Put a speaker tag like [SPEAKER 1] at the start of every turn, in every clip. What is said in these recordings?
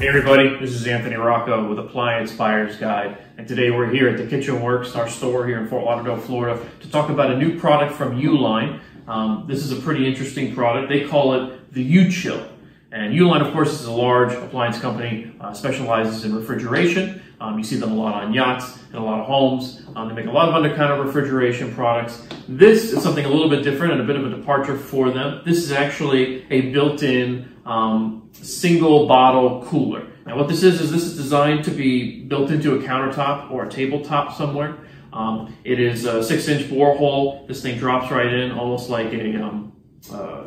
[SPEAKER 1] Hey everybody, this is Anthony Rocco with Appliance Buyer's Guide, and today we're here at the KITCHENWORKS, our store here in Fort Lauderdale, Florida, to talk about a new product from Uline. This is a pretty interesting product. They call it the U-Chill. And Uline, of course, is a large appliance company, specializes in refrigeration. You see them a lot on yachts and a lot of homes. They make a lot of undercounter refrigeration products. This is something a little bit different and a bit of a departure for them. This is actually a built-in single bottle cooler. Now what this is this is designed to be built into a countertop or a tabletop somewhere. It is a 6-inch borehole. This thing drops right in, almost like a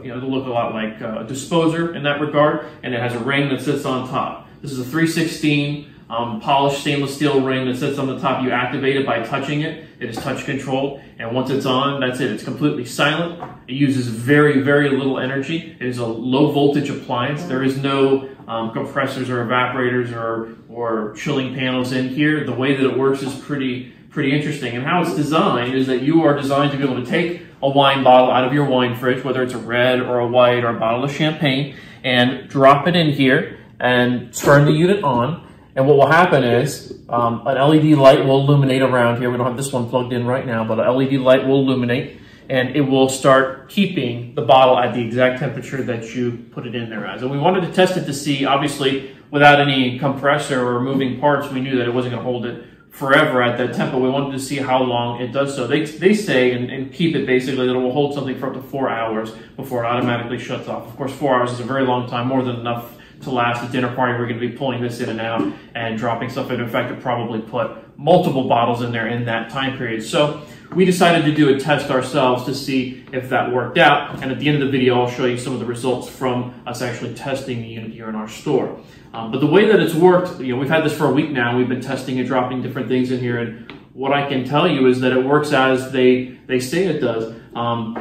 [SPEAKER 1] it'll look a lot like a disposer in that regard, and it has a ring that sits on top. This is a 3/16 polished stainless steel ring that sits on the top. You activate it by touching it. It is touch controlled, and once it's on, that's it. It's completely silent. It uses very, very little energy. It is a low voltage appliance. There is no compressors or evaporators or chilling panels in here. The way that it works is pretty interesting, and how it's designed is that you are designed to be able to take a wine bottle out of your wine fridge, whether it's a red or a white or a bottle of champagne, and drop it in here and turn the unit on. And what will happen is an LED light will illuminate around here. We don't have this one plugged in right now, but an LED light will illuminate, and it will start keeping the bottle at the exact temperature that you put it in there as. And we wanted to test it to see, obviously, without any compressor or moving parts, we knew that it wasn't going to hold it forever at that temp, but we wanted to see how long it does so. They say, and keep it basically, that it will hold something for up to 4 hours before it automatically shuts off. Of course, 4 hours is a very long time, more than enough to last a dinner party. We're going to be pulling this in and out and dropping stuff in. In fact, it probably put multiple bottles in there in that time period. So we decided to do a test ourselves to see if that worked out. And at the end of the video, I'll show you some of the results from us actually testing the unit here in our store. But the way that it's worked, we've had this for a week now. We've been testing and dropping different things in here. And what I can tell you is that it works as they say it does.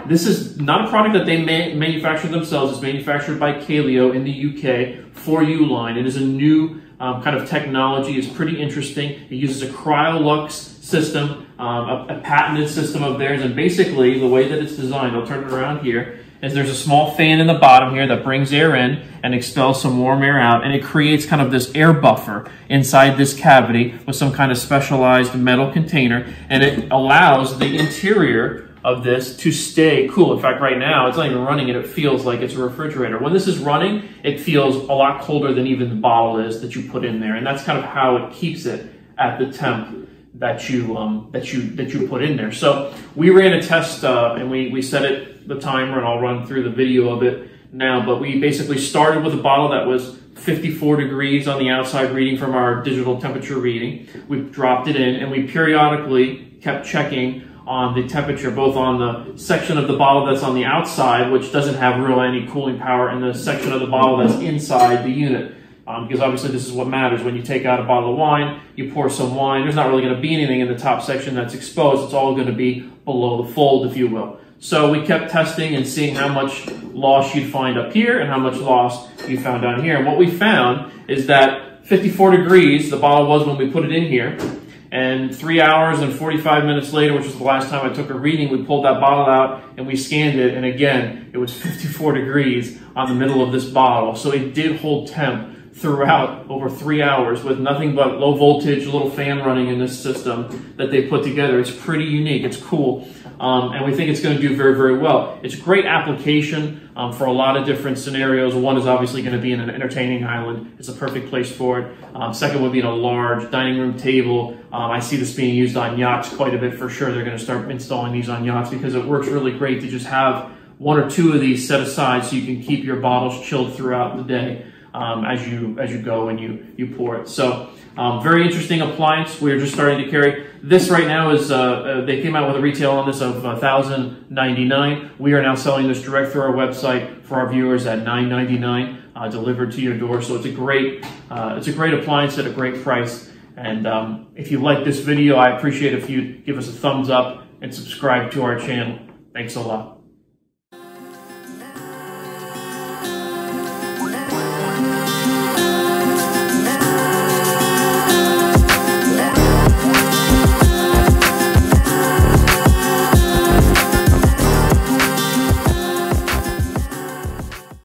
[SPEAKER 1] This is not a product that they manufacture themselves. It's manufactured by Kaleo in the UK for Uline. It is a new kind of technology. It's pretty interesting. It uses a Cryolux system, a patented system of theirs. And basically, the way that it's designed, I'll turn it around here, is there's a small fan in the bottom here that brings air in and expels some warm air out, and it creates kind of this air buffer inside this cavity with some kind of specialized metal container, and it allows the interior of this to stay cool. In fact, right now, it's not even running and it feels like it's a refrigerator. When this is running, it feels a lot colder than even the bottle is that you put in there, and that's kind of how it keeps it at the temp that you put in there. So we ran a test and we set it the timer, and I'll run through the video of it now. But we basically started with a bottle that was 54 degrees on the outside reading from our digital temperature reading. We dropped it in, and we periodically kept checking on the temperature, both on the section of the bottle that's on the outside, which doesn't have any cooling power, and the section of the bottle that's inside the unit. Because obviously this is what matters. When you take out a bottle of wine, you pour some wine, there's not really going to be anything in the top section that's exposed. It's all going to be below the fold, if you will. So we kept testing and seeing how much loss you'd find up here and how much loss you found down here. And what we found is that 54 degrees, the bottle was when we put it in here, and 3 hours and 45 minutes later, which was the last time I took a reading, we pulled that bottle out and we scanned it, and again, it was 54 degrees on the middle of this bottle. So it did hold temp throughout over 3 hours with nothing but low voltage, little fan running in this system that they put together. It's pretty unique. It's cool. And we think it's going to do very, very well. It's a great application for a lot of different scenarios. One is obviously going to be in an entertaining island. It's a perfect place for it. Second would be in a large dining room table. I see this being used on yachts quite a bit for sure. They're going to start installing these on yachts because it works really great to just have 1 or 2 of these set aside so you can keep your bottles chilled throughout the day as you go and you pour it. So very interesting appliance. We're just starting to carry this right now. Is they came out with a retail on this of $1,099. We are now selling this direct through our website for our viewers at $999 delivered to your door. So it's a great appliance at a great price. And if you like this video, I appreciate if you give us a thumbs up and subscribe to our channel. Thanks a lot.